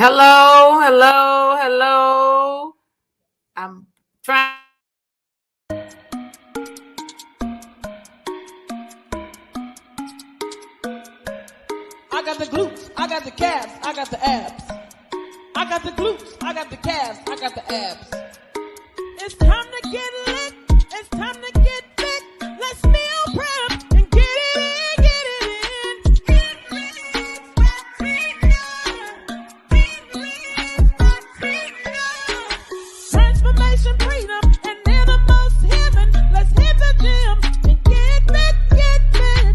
Hello, hello, hello. I'm trying. I got the glutes, I got the calves, I got the abs. I got the glutes, I got the calves, I got the abs. It's time to get lit, it's time to get fit. Let's meal prep and get it in, get it in. Transformation, freedom, and innermost heaven. Let's hit the gym and get fit, get fit.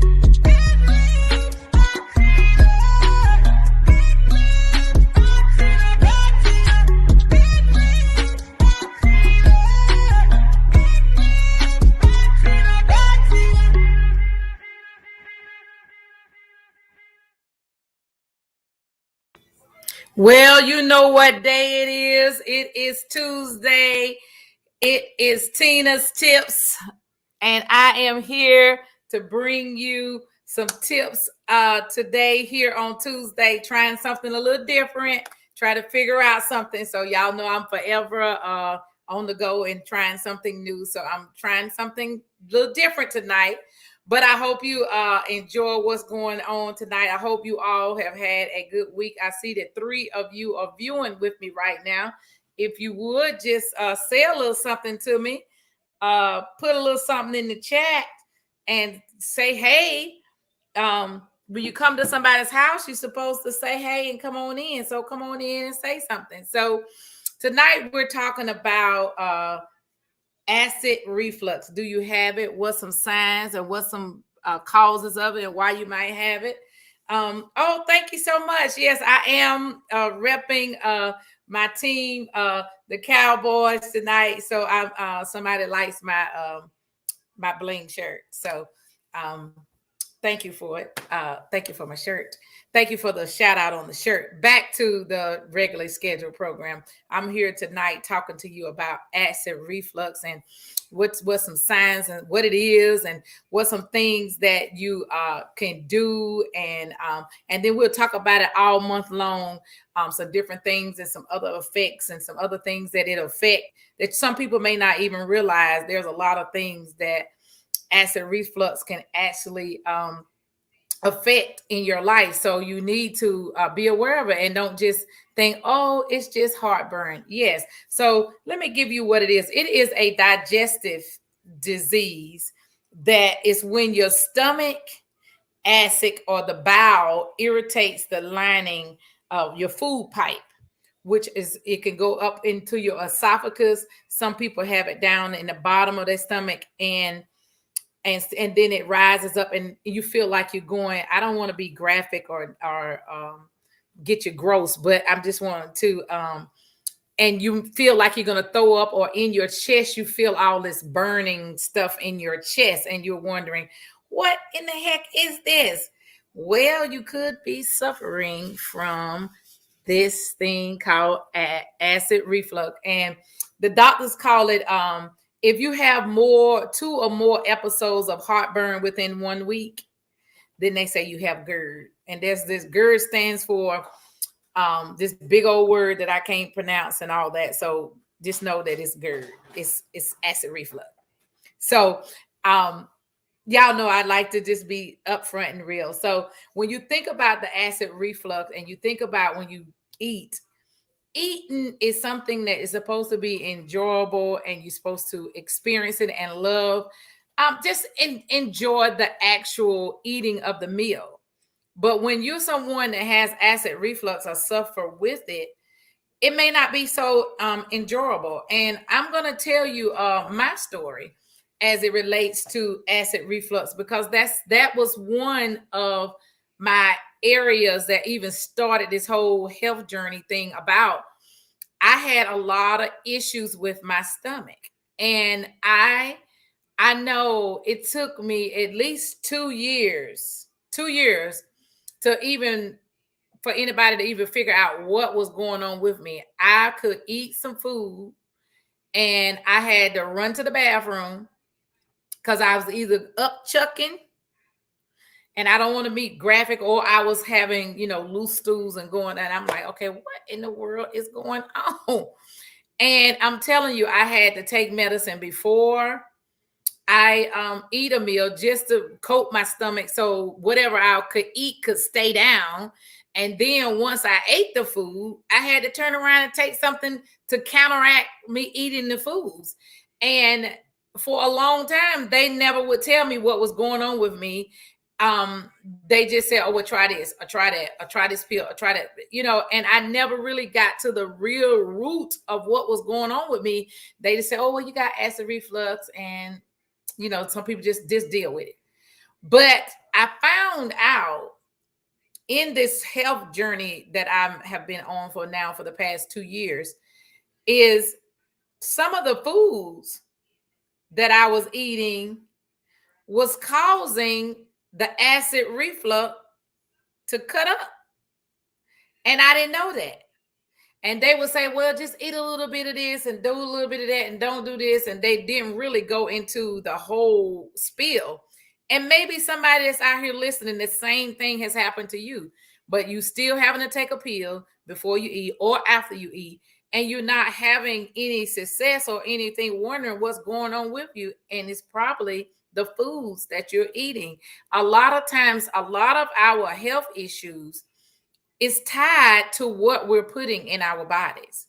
Well, you know what day it is. It is Tuesday. It is Tina's Tips, and I am here to bring you some tips today here on Tuesday, trying something a little different, try to figure out something. So y'all know I'm forever on the go and trying something new. So I'm trying something a little different tonight. But I hope you enjoy what's going on tonight. I hope you all have had a good week. I see that 3 of you are viewing with me right now. If you would just say a little something to me, put a little something in the chat and say, hey, when you come to somebody's house, you're supposed to say, hey, and come on in. So come on in and say something. So tonight we're talking about acid reflux. Do you have it? What's some signs and what's some causes of it and why you might have it? Oh, thank you so much. Yes, I am repping my team, the Cowboys tonight. So I'm somebody likes my bling shirt. So thank you for it. Thank you for my shirt. Thank you for the shout out on the shirt. Back to the regularly scheduled program. I'm here tonight talking to you about acid reflux and what's some signs and what it is and what some things that you can do and then we'll talk about it all month long. Some different things and some other effects and some other things that it affect that some people may not even realize. There's a lot of things that acid reflux can actually affect in your life. So you need to be aware of it and don't just think, oh, it's just heartburn. Yes. So let me give you what it is. It is a digestive disease that is when your stomach acid or the bowel irritates the lining of your food pipe, which is it can go up into your esophagus. Some people have it down in the bottom of their stomach and then it rises up and you feel like you're going. I don't want to be graphic or get you gross, but I'm just wanting to and you feel like you're going to throw up, or in your chest you feel all this burning stuff in your chest and you're wondering, what in the heck is this? Well, you could be suffering from this thing called acid reflux, and the doctors call it if you have 2 or more episodes of heartburn within 1 week, then they say you have GERD. And there's this GERD stands for this big old word that I can't pronounce and all that. So just know that it's GERD. It's acid reflux. So y'all know I like to just be upfront and real. So when you think about the acid reflux and you think about when you eating is something that is supposed to be enjoyable and you're supposed to experience it and love. Just enjoy the actual eating of the meal. But when you're someone that has acid reflux or suffer with it, it may not be so enjoyable. And I'm going to tell you my story as it relates to acid reflux, because that was one of my areas that even started this whole health journey thing about. I had a lot of issues with my stomach, and I know it took me at least 2 years to even for anybody to even figure out what was going on with me. I could eat some food and I had to run to the bathroom because I was either up chucking and I don't want to be graphic, or I was having, loose stools and going, and I'm like, okay, what in the world is going on? And I'm telling you, I had to take medicine before I eat a meal just to coat my stomach so whatever I could eat could stay down. And then once I ate the food, I had to turn around and take something to counteract me eating the foods. And for a long time, they never would tell me what was going on with me. They just said, oh, well, try this, or try that, or try this pill, or try that, and I never really got to the real root of what was going on with me. They just said, oh, well, you got acid reflux, and some people just deal with it. But I found out in this health journey that I have been on for the past 2 years, is some of the foods that I was eating was causing the acid reflux to cut up. And I didn't know that. And they would say, well, just eat a little bit of this and do a little bit of that and don't do this. And they didn't really go into the whole spiel. And maybe somebody that's out here listening, the same thing has happened to you, but you still having to take a pill before you eat or after you eat, and you're not having any success or anything, wondering what's going on with you. And it's probably the foods that you're eating. A lot of times, a lot of our health issues is tied to what we're putting in our bodies.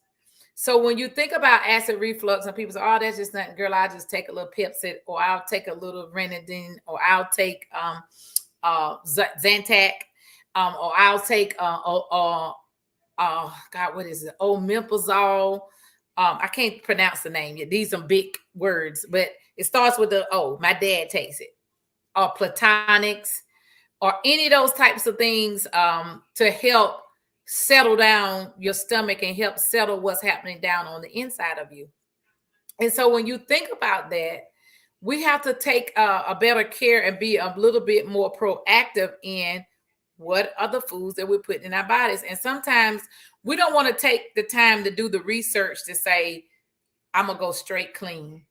So when you think about acid reflux, and people say, oh, that's just nothing, girl, I'll just take a little Pepsi, or I'll take a little Renadine, or I'll take Zantac, or I'll take God, what is it? Omeprazole. I can't pronounce the name yet. These are big words, but it starts with the O. My dad takes it. Or Platonics, or any of those types of things to help settle down your stomach and help settle what's happening down on the inside of you. And so when you think about that, we have to take a better care and be a little bit more proactive in what are the foods that we're putting in our bodies. And sometimes we don't want to take the time to do the research to say, I'm going to go straight clean.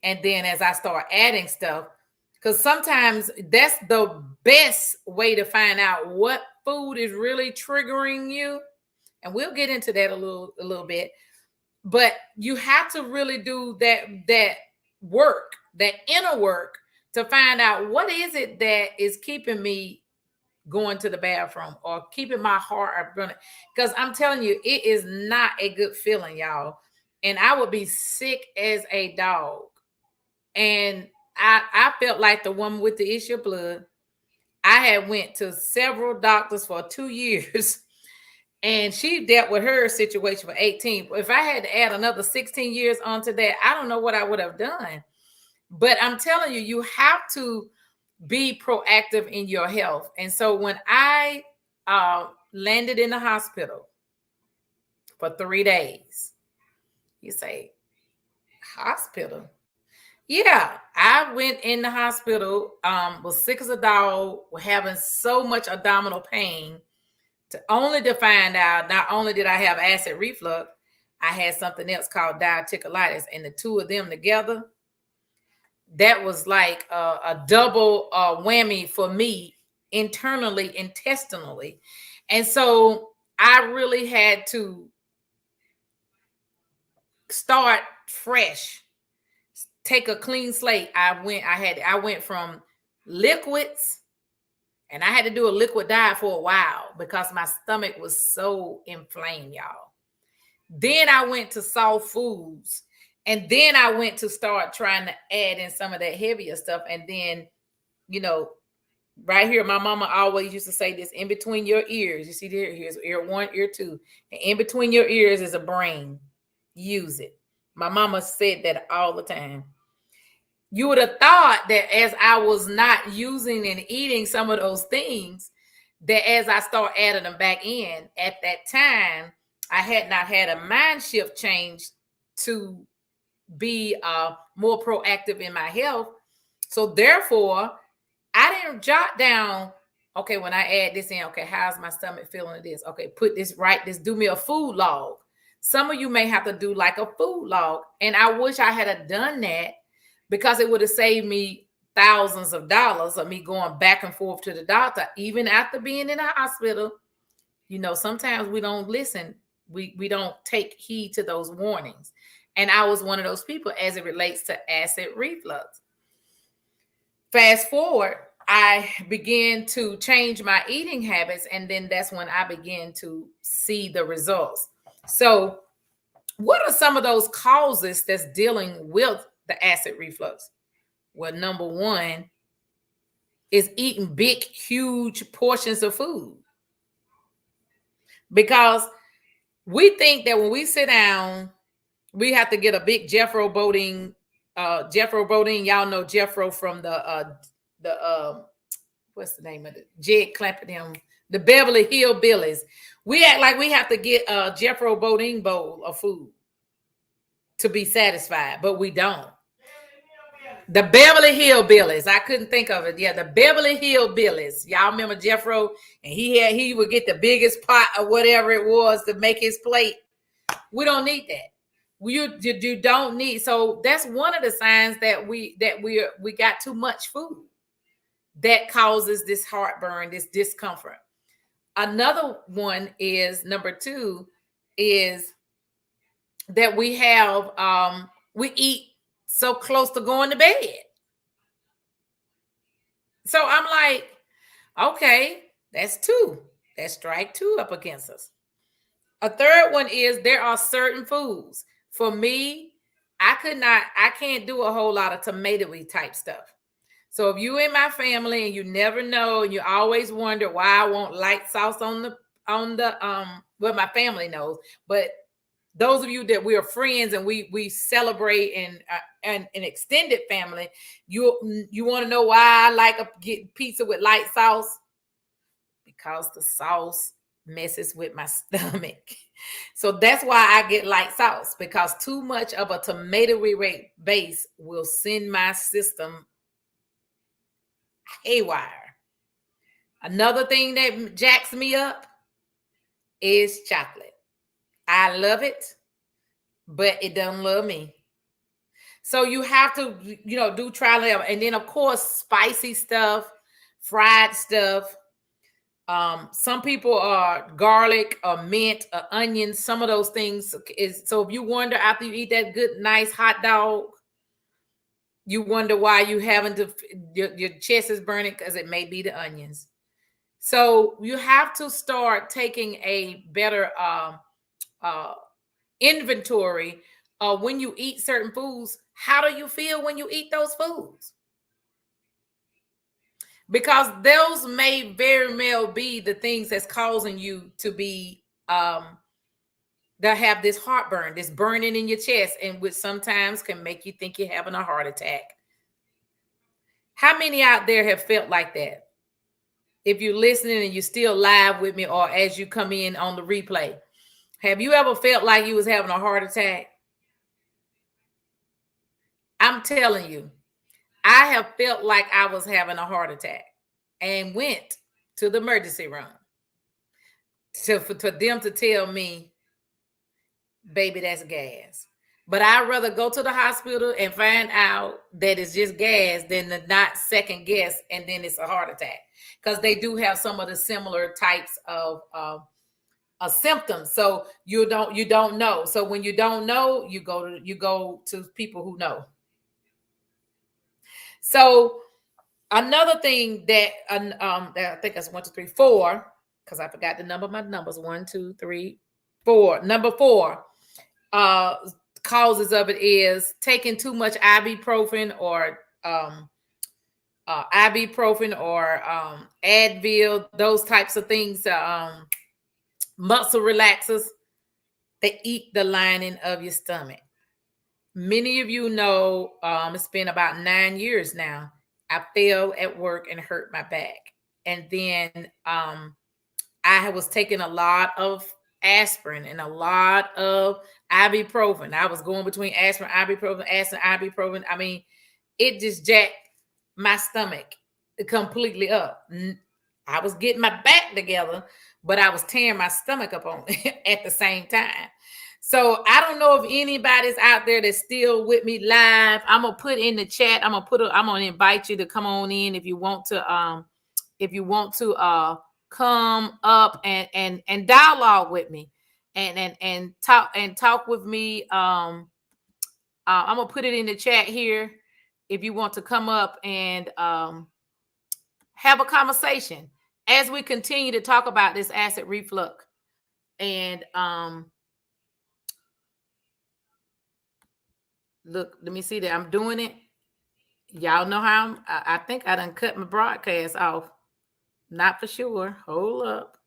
And then as I start adding stuff, because sometimes that's the best way to find out what food is really triggering you. And we'll get into that a little bit. But you have to really do that work, that inner work, to find out what is it that is keeping me going to the bathroom or keeping my heart running. Because I'm telling you, it is not a good feeling, y'all. And I would be sick as a dog. And I felt like the woman with the issue of blood. I had went to several doctors for 2 years, and she dealt with her situation for 18. If I had to add another 16 years onto that, I don't know what I would have done. But I'm telling you, you have to be proactive in your health. And so when I landed in the hospital for 3 days, you say, hospital? Yeah, I went in the hospital, was sick as a dog, having so much abdominal pain, to find out not only did I have acid reflux, I had something else called diverticulitis, and the two of them together, that was like a double whammy for me internally, intestinally. And so I really had to start fresh. Take a clean slate. I went from liquids, and I had to do a liquid diet for a while because my stomach was so inflamed, y'all. Then I went to soft foods, and then I went to start trying to add in some of that heavier stuff. And then, right here, my mama always used to say this: in between your ears, you see here's ear 1, ear 2, and in between your ears is a brain. Use it. My mama said that all the time. You would have thought that as I was not using and eating some of those things, that as I start adding them back in, at that time, I had not had a mind shift change to be more proactive in my health. So therefore, I didn't jot down, okay, when I add this in, okay, how's my stomach feeling this? Okay, put this right, do me a food log. Some of you may have to do like a food log. And I wish I had done that, because it would have saved me thousands of dollars of me going back and forth to the doctor, even after being in the hospital. You know, sometimes we don't listen. We don't take heed to those warnings. And I was one of those people as it relates to acid reflux. Fast forward, I began to change my eating habits, and then that's when I began to see the results. So, what are some of those causes that's dealing with the acid reflux? Well, number one is eating big, huge portions of food. Because we think that when we sit down, we have to get a big Jethro Bodine. Jethro Bodine, y'all know Jethro from the what's the name of it? Jed Clampett, the Beverly Hillbillies. We act like we have to get a Jethro Bodine bowl of food to be satisfied, but we don't. The Beverly Hillbillies. I couldn't think of it. Yeah, the Beverly Hillbillies. Y'all remember Jethro? And he would get the biggest pot or whatever it was to make his plate. We don't need that. You don't need. So that's one of the signs that we got too much food that causes this heartburn, this discomfort. Another one is number two is that we have we eat so close to going to bed. So I'm like, okay, that's two. That's strike two up against us. A third one is there are certain foods. For me, I can't do a whole lot of tomatoey type stuff. So if you in my family and you never know, and you always wonder why I want light sauce on the well, my family knows, but those of you that we are friends and we celebrate and an extended family, you want to know why I like getting pizza with light sauce? Because the sauce messes with my stomach. So that's why I get light sauce, because too much of a tomatoey base will send my system haywire. Another thing that jacks me up is chocolate. I love it, but it doesn't love me. So you have to, do trial and error. And then, of course, spicy stuff, fried stuff. Some people are garlic or mint or onions. Some of those things is, so if you wonder after you eat that good, nice hot dog, you wonder why you haven't, your chest is burning, because it may be the onions. So you have to start taking a better inventory when you eat certain foods. How do you feel when you eat those foods? Because those may very well be the things that's causing you to be that have this heartburn, this burning in your chest, and which sometimes can make you think you're having a heart attack. How many out there have felt like that? If you're listening and you're still live with me, or as you come in on the replay, have you ever felt like you was having a heart attack? I'm telling you, I have felt like I was having a heart attack and went to the emergency room for them to tell me, baby, that's gas. But I'd rather go to the hospital and find out that it's just gas than to not second guess and then it's a heart attack, because they do have some of the similar types of symptoms. So you don't know. So when you don't know, you go to people who know. So another thing that I think that's 1, 2, 3, 4, because I forgot the number of my numbers. 1, 2, 3, 4. Number 4 causes of it is taking too much ibuprofen or Advil, those types of things, muscle relaxers. They eat the lining of your stomach. Many of you know, it's been about 9 years now. I fell at work and hurt my back. And then I was taking a lot of aspirin and a lot of ibuprofen. I was going between aspirin, ibuprofen. I mean, it just jacked my stomach completely up. I was getting my back together, but I was tearing my stomach up on at the same time. So I don't know if anybody's out there that's still with me live. I'm gonna put in the chat. I'm gonna invite you to come on in if you want to come up and dialogue with me and talk with me. I'm gonna put it in the chat here if you want to come up and have a conversation as we continue to talk about this acid reflux. And look, let me see that I'm doing it. Y'all know how I think I done cut my broadcast off. Not for sure. Hold up.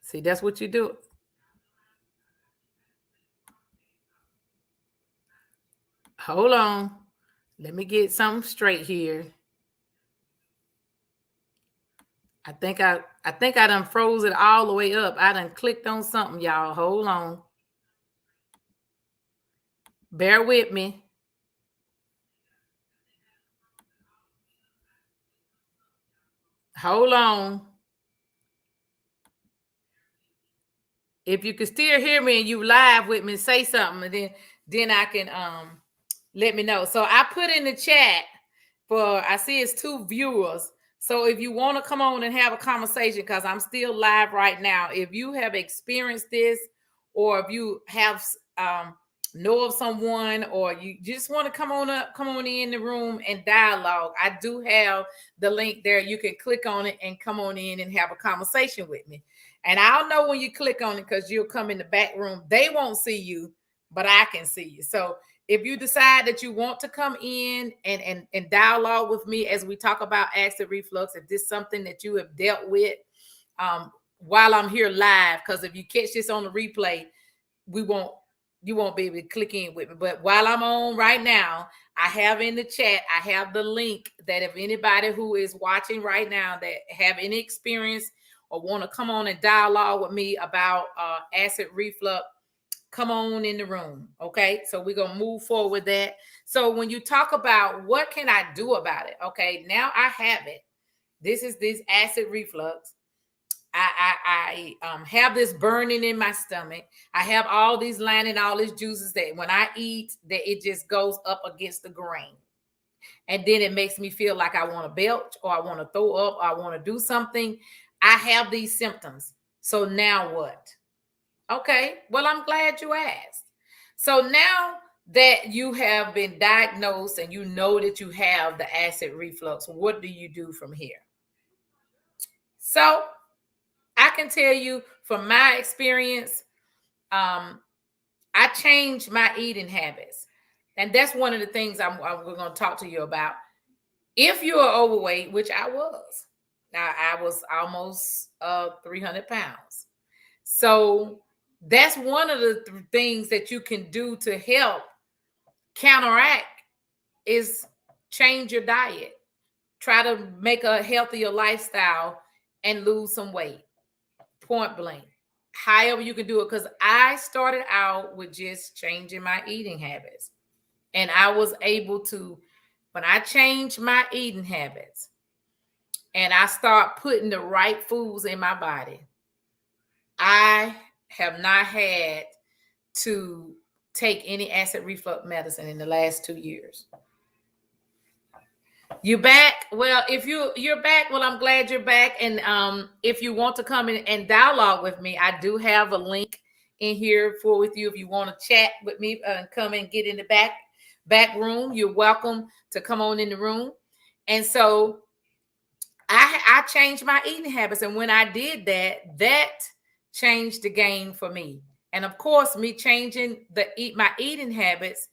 See, that's what you do. Hold on. Let me get something straight here. I think I done froze it all the way up. I done clicked on something, y'all. Hold on. Bear with me. Hold on. If you can still hear me and you live with me, say something, and then I can let me know. So I put in the chat for, I see it's 2 viewers. So if you want to come on and have a conversation, because I'm still live right now, if you have experienced this, or if you have know of someone, or you just want to come on in the room and dialogue, I do have the link there. You can click on it and come on in and have a conversation with me. And I'll know when you click on it, because you'll come in the back room. They won't see you, but I can see you. So if you decide that you want to come in and dialogue with me as we talk about acid reflux, if this is something that you have dealt with while I'm here live, because if you catch this on the replay, you won't be able to click in with me. But while I'm on right now, I have in the chat, I have the link that if anybody who is watching right now that have any experience or want to come on and dialogue with me about acid reflux, come on in the room. Okay, so we're gonna move forward with that. So when you talk about what can I do about it, okay, now I have it. This is this acid reflux. I have this burning in my stomach. I have all these lining, all these juices that when I eat, that it just goes up against the grain. And then it makes me feel like I want to belch, or I want to throw up, or I want to do something. I have these symptoms. So now what? Okay, well, I'm glad you asked. So now that you have been diagnosed and you know that you have the acid reflux, what do you do from here? So I can tell you from my experience, I changed my eating habits. And that's one of the things we're going to talk to you about. If you are overweight, which I was, now I was almost 300 pounds. So that's one of the things that you can do to help counteract is change your diet. Try to make a healthier lifestyle and lose some weight. Point blank. However you can do it, because I started out with just changing my eating habits. And I was able to, when I changed my eating habits and I start putting the right foods in my body, I have not had to take any acid reflux medicine in the last 2 years. You back? Well, if you're back, well, I'm glad you're back. And if you want to come in and dialogue with me, I do have a link in here with you. If you want to chat with me and come and get in the back room, you're welcome to come on in the room. And so I changed my eating habits. And when I did that changed the game for me. And of course, me changing my eating habits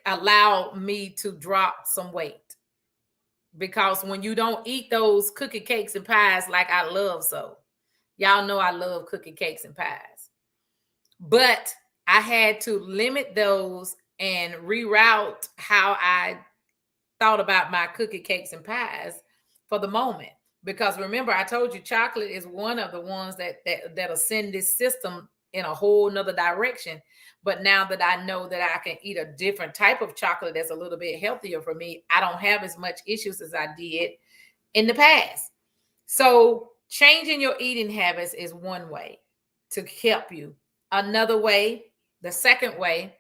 allowed me to drop some weight. Because when you don't eat those cookie cakes and pies like I love, so y'all know I love cookie cakes and pies, but I had to limit those and reroute how I thought about my cookie cakes and pies for the moment. Because remember, I told you chocolate is one of the ones that'll send this system in a whole nother direction. But now that I know that I can eat a different type of chocolate that's a little bit healthier for me, I don't have as much issues as I did in the past. So changing your eating habits is one way to help you. Another way, the second way,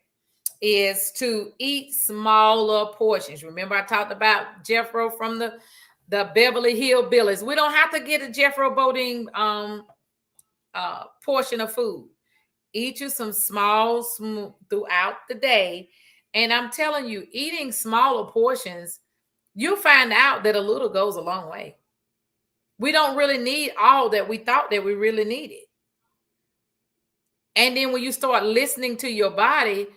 is to eat smaller portions. Remember, I talked about Jeffro from the Beverly Hillbillies. We don't have to get a Jeffro Bodine portion of food. Eat you some small throughout the day. And I'm telling you, eating smaller portions, you'll find out that a little goes a long way. We don't really need all that we thought that we really needed. And then when you start listening to your body,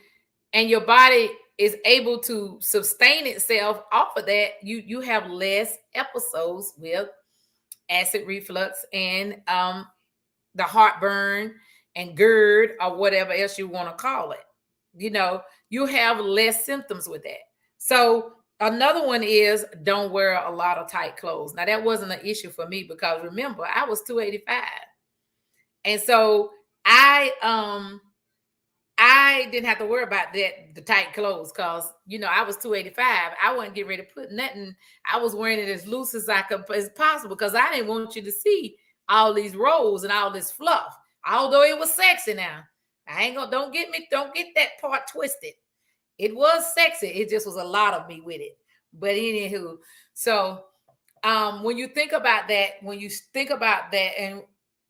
and your body is able to sustain itself off of that, you have less episodes with acid reflux and the heartburn and GERD or whatever else you want to call it. You know, you have less symptoms with that. So another one is don't wear a lot of tight clothes. Now that wasn't an issue for me because remember, I was 285. And so I didn't have to worry about that, the tight clothes, because, you know, I was 285. I wasn't getting ready to put nothing. I was wearing it as loose as as possible because I didn't want you to see all these rolls and all this fluff. Although it was sexy now. Don't get that part twisted. It was sexy. It just was a lot of me with it. But anywho, so when you think about that,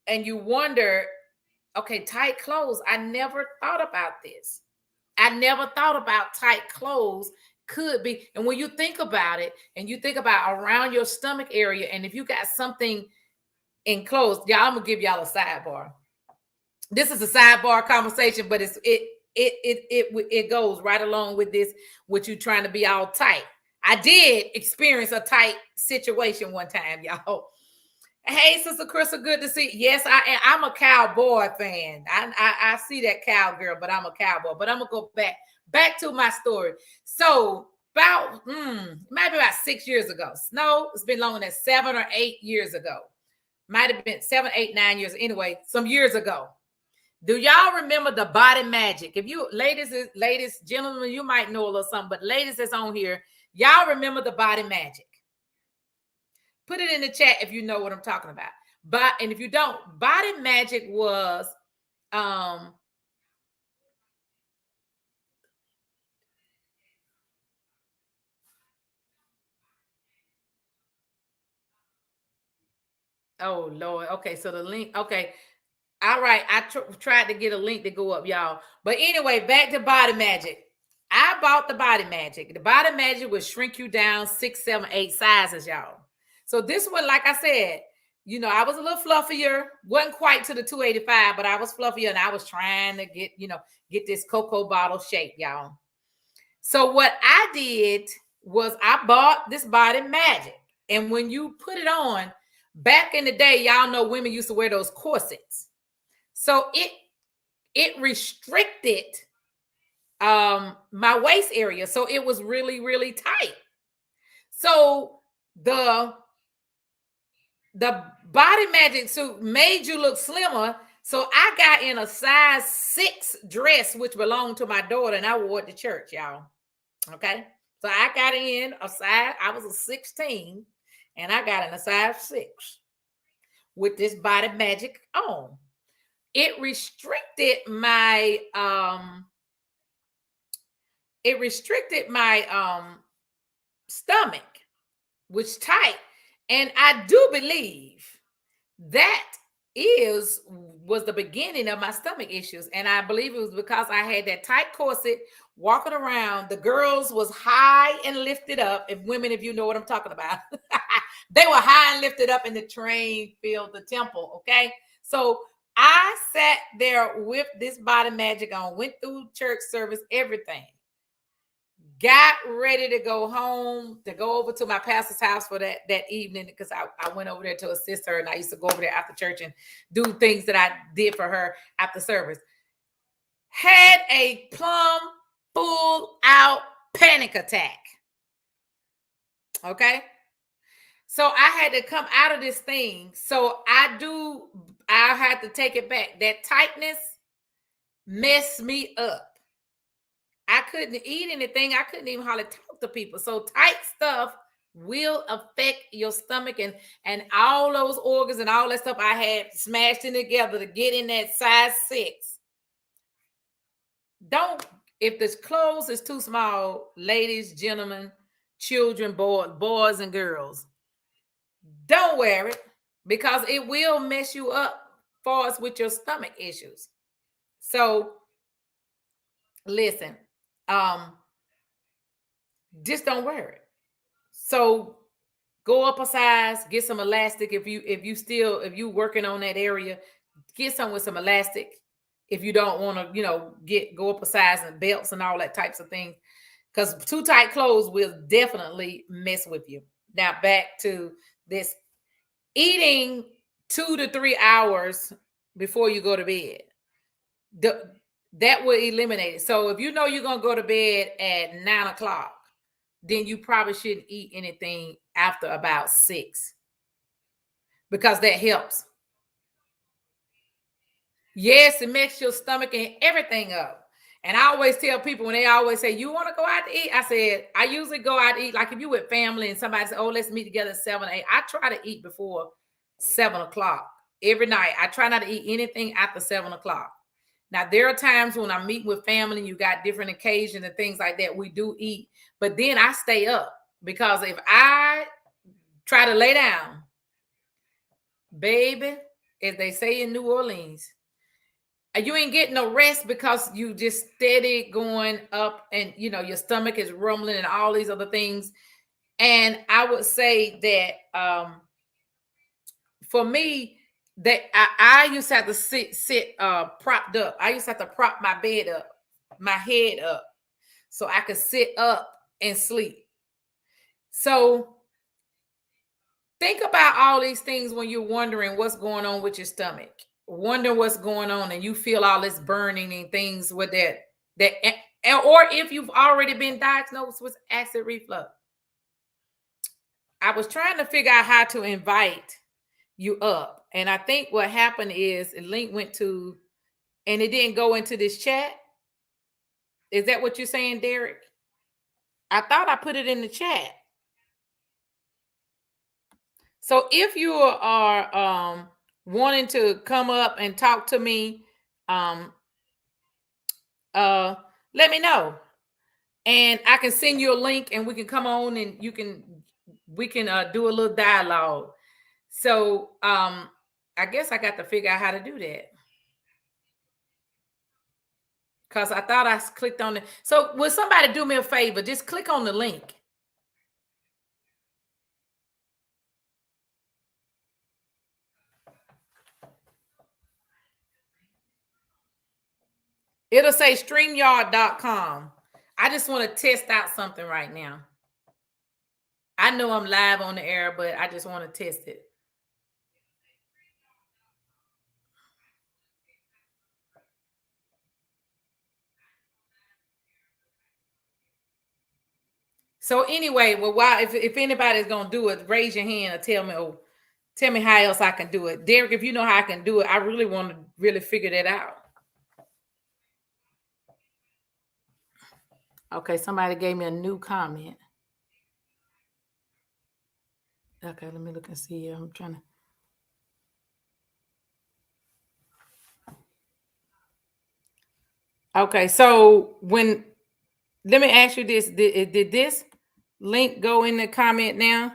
and you wonder, okay, tight clothes. I never thought about this. I never thought about tight clothes could be. And when you think about it, and you think about around your stomach area, and if you got something enclosed, y'all, I'm gonna give y'all a sidebar. This is a sidebar conversation, but it goes right along with this, with you trying to be all tight. I did experience a tight situation one time, y'all. Hey, Sister Crystal, good to see you. Yes, I'm a cowboy fan. I see that cowgirl, but I'm a cowboy. But I'm gonna go back to my story. So about maybe about 6 years ago. No, it's been longer than 7 or 8 years ago. Might have been 7, 8, 9 years. Anyway, some years ago. Do y'all remember the body magic? If you ladies, gentlemen, you might know a little something, but ladies that's on here, y'all remember the body magic? Put it in the chat if you know what I'm talking about. And if you don't, body magic was oh Lord. Okay, so the link. Okay, all right. I tried to get a link to go up, y'all. But anyway, back to body magic. I bought the body magic. The body magic would shrink you down 6, 7, 8 sizes, y'all. So this one, like I said, you know, I was a little fluffier, wasn't quite to the 285, but I was fluffier, and I was trying to get this cocoa bottle shape, y'all. So what I did was I bought this body magic, and when you put it on, back in the day, y'all know women used to wear those corsets. So it restricted my waist area, so it was really, really tight. So the body magic suit made you look slimmer. So I got in a size 6 dress, which belonged to my daughter, and I wore it to church, y'all. Okay. So I got in a size, I was a 16, and I got in a size 6 with this body magic on. It restricted my stomach, which tight. And I do believe that was the beginning of my stomach issues. And I believe it was because I had that tight corset walking around. The girls was high and lifted up. If you know what I'm talking about, they were high and lifted up in the train field, the temple. Okay. So I sat there with this body magic on, went through church service, everything. Got ready to go home, to go over to my pastor's house for that evening, because I went over there to assist her, and I used to go over there after church and do things that I did for her after service. Had a plumb full out panic attack. Okay. So I had to come out of this thing. So I had to take it back. That tightness messed me up. I couldn't eat anything. I couldn't even hardly talk to people. So tight stuff will affect your stomach and all those organs and all that stuff I had smashed in together to get in that size 6. Don't, if the clothes is too small, ladies, gentlemen, children, boys and girls, don't wear it because it will mess you up for us with your stomach issues. So listen, um, just don't wear it. So go up a size, get some elastic. If you working on that area, get some with some elastic. If you don't want to, go up a size and belts and all that types of things, because too tight clothes will definitely mess with you. Now back to this: eating 2 to 3 hours before you go to bed. That will eliminate it. So if you know you're gonna go to bed at 9 o'clock, then you probably shouldn't eat anything after about 6, because that helps. Yes, it makes your stomach and everything up. And I always tell people when they always say, "You want to go out to eat?" I said, I usually go out to eat. Like if you with family and somebody says, "Oh, let's meet together at 7, 8." I try to eat before 7 o'clock every night. I try not to eat anything after 7 o'clock. Now, there are times when I'm meeting with family and you got different occasions and things like that. We do eat, but then I stay up because if I try to lay down, baby, as they say in New Orleans, you ain't getting no rest because you just steady going up and your stomach is rumbling and all these other things. And I would say that for me, that I used to have to sit propped up. I used to have to prop my bed up, my head up, so I could sit up and sleep. So think about all these things when you're wondering what's going on with your stomach, wonder what's going on, and you feel all this burning and things with that, or if you've already been diagnosed with acid reflux. I was trying to figure out how to invite you up, and I think what happened is a link went to, and it didn't go into this chat. Is that what you're saying, Derek? I thought I put it in the chat. So if you are wanting to come up and talk to me, um, let me know, and I can send you a link, and we can come on, and we can do a little dialogue. So I guess I got to figure out how to do that, because I thought I clicked on it. So will somebody do me a favor? Just click on the link. It'll say StreamYard.com. I just want to test out something right now. I know I'm live on the air, but I just want to test it. So anyway, well, why if anybody's gonna do it, raise your hand or tell me how else I can do it. Derek, if you know how I can do it, I really want to really figure that out. Okay, somebody gave me a new comment. Okay, let me look and see here. I'm trying to. Okay, so let me ask you this: did this link go in the comment now?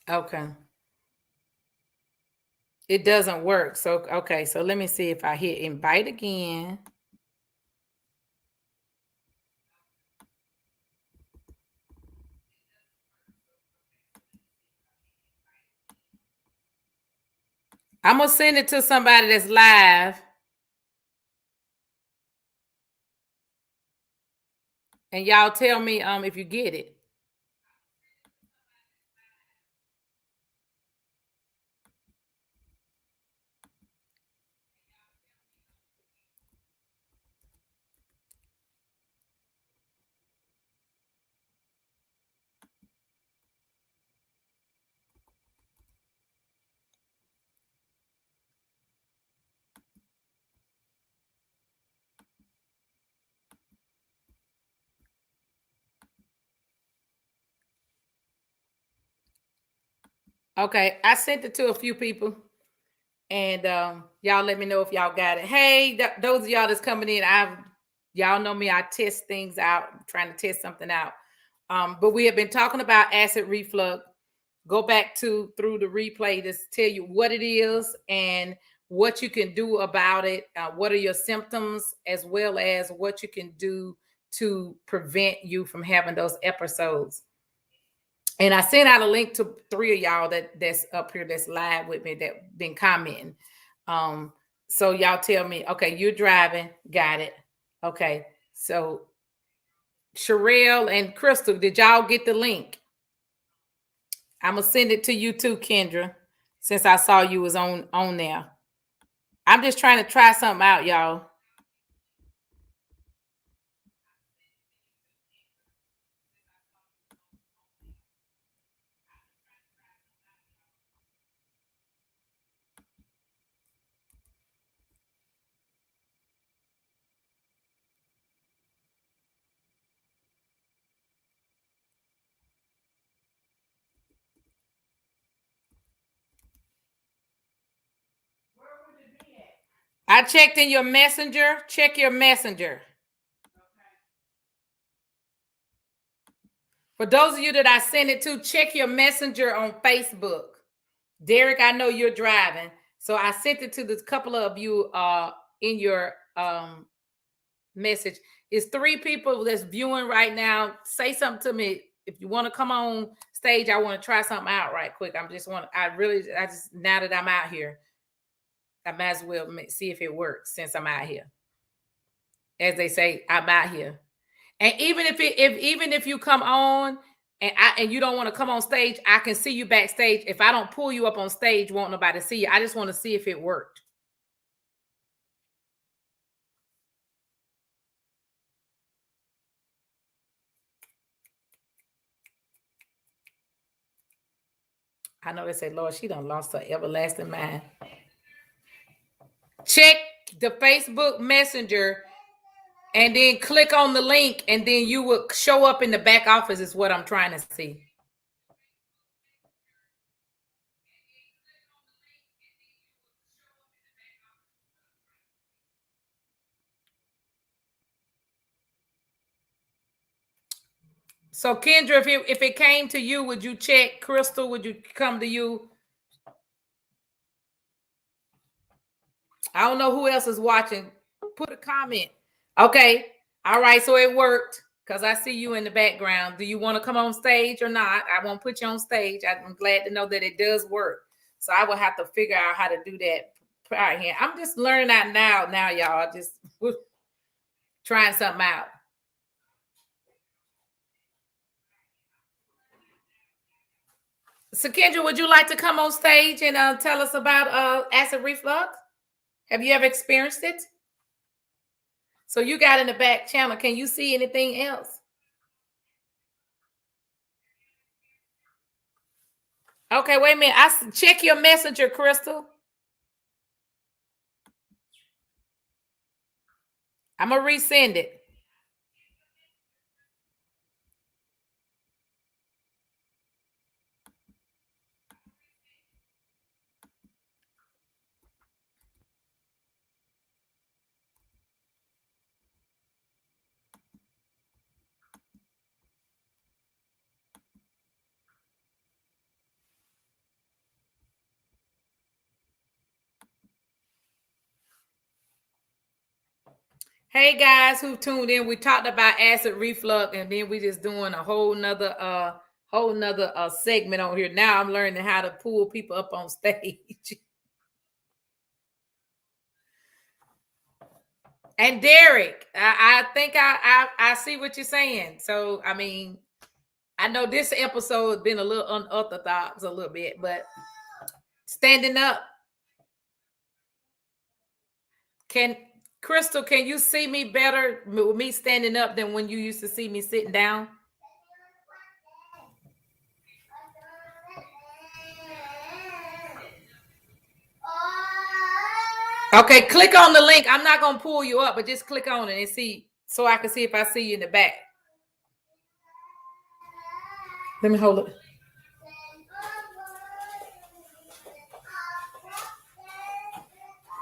Okay. It doesn't work. So, okay. So let me see if I hit invite again. I'm going to send it to somebody that's live. And y'all tell me if you get it. Okay, I sent it to a few people, and y'all let me know if y'all got it. Hey, those of y'all that's coming in, y'all know me. I test things out, I'm trying to test something out. But we have been talking about acid reflux. Go back through the replay to tell you what it is and what you can do about it. What are your symptoms, as well as what you can do to prevent you from having those episodes. And I sent out a link to 3 of y'all that's up here that's live with me that been commenting. So y'all tell me, okay, you're driving, got it. Okay, so Sherelle and Crystal, did y'all get the link? I'm gonna send it to you too, Kendra, since I saw you was on there. I'm just trying to try something out, y'all. I checked in your messenger. Check your messenger. For those of you that I sent it to, check your messenger on Facebook. Derek, I know you're driving, so I sent it to this couple of you in your message. It's 3 people that's viewing right now. Say something to me. If you want to come on stage, I want to try something out right quick. I just now that I'm out here, I might as well see if it works since I'm out here. As they say, I'm out here. And even if you come on and you don't want to come on stage, I can see you backstage. If I don't pull you up on stage, won't nobody see you. I just want to see if it worked. I know they say, Lord, she done lost her everlasting mind. Check the Facebook Messenger and then click on the link, and then you will show up in the back office is what I'm trying to see. So Kendra, if it came to you, would you check? Crystal, would you come to you? I don't know who else is watching. Put a comment. Okay. All right. So it worked because I see you in the background. Do you want to come on stage or not? I won't put you on stage. I'm glad to know that it does work. So I will have to figure out how to do that right here. I'm just learning that now, y'all. Just trying something out. So Kendra, would you like to come on stage and tell us about acid reflux? Have you ever experienced it? So you got in the back channel. Can you see anything else? Okay, wait a minute. I check your messenger, Crystal. I'm gonna resend it. Hey guys who tuned in, we talked about acid reflux, and then we just doing a whole nother segment on here. Now I'm learning how to pull people up on stage. And Derek, I think I see what you're saying. So I mean, I know this episode has been a little unorthodox a little bit, but standing up. Crystal, can you see me better with me standing up than when you used to see me sitting down? Okay, click on the link. I'm not gonna pull you up, but just click on it and see, so I can see if I see you in the back. Let me hold it.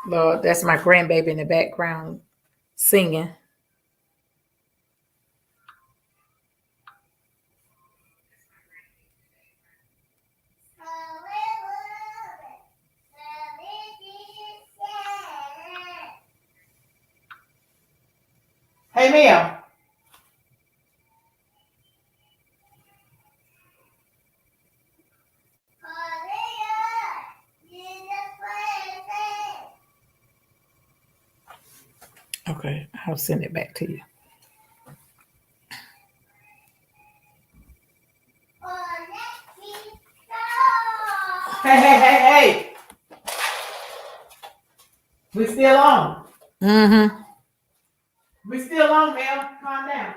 Lord, that's my grandbaby in the background singing. Hey, Mel. Okay, I'll send it back to you. Hey. We still on. Mm-hmm. We still on, Mel. Calm down.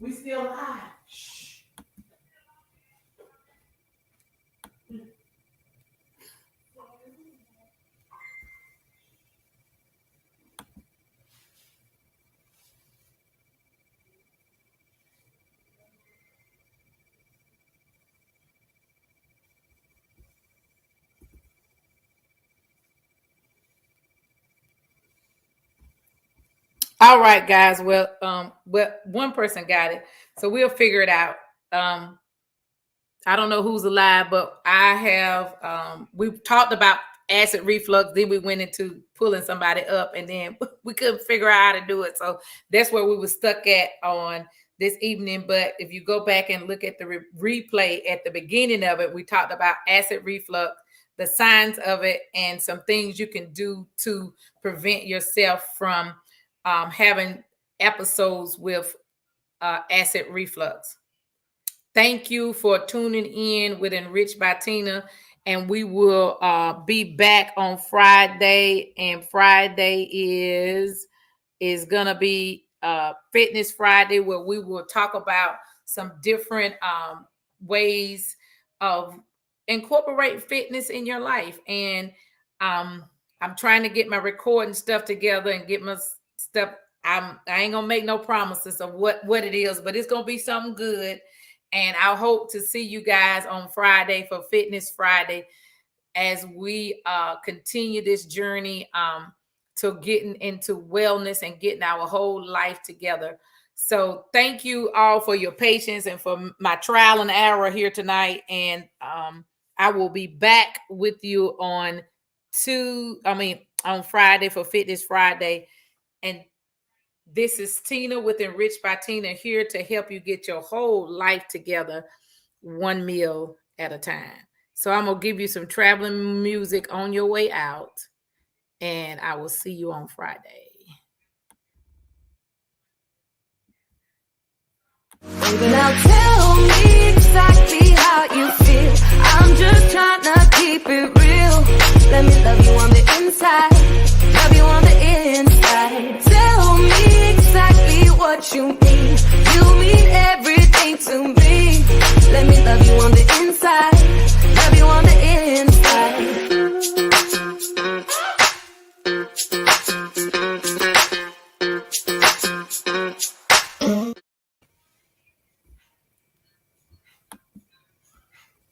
We still live. Shh. All right, guys. Well, one person got it, so we'll figure it out. I don't know who's alive, but I have. We've talked about acid reflux. Then we went into pulling somebody up, and then we couldn't figure out how to do it. So that's where we were stuck at on this evening. But if you go back and look at the replay at the beginning of it, we talked about acid reflux, the signs of it, and some things you can do to prevent yourself from having episodes with acid reflux. Thank you for tuning in with Enriched by Tina, and we will be back on Friday. And Friday is gonna be Fitness Friday, where we will talk about some different ways of incorporating fitness in your life. And I'm trying to get my recording stuff together and get my stuff. I ain't gonna make no promises of what it is, but it's gonna be something good. And I hope to see you guys on Friday for Fitness Friday as we continue this journey to getting into wellness and getting our whole life together. So thank you all for your patience and for my trial and error here tonight. And I will be back with you on Friday for Fitness Friday. And this is Tina with Enriched by Tina, here to help you get your whole life together, one meal at a time. So I'm going to give you some traveling music on your way out, and I will see you on Friday. Baby, now tell me exactly how you feel. I'm just trying to keep it real. Let me love you on the inside, love you on the inside.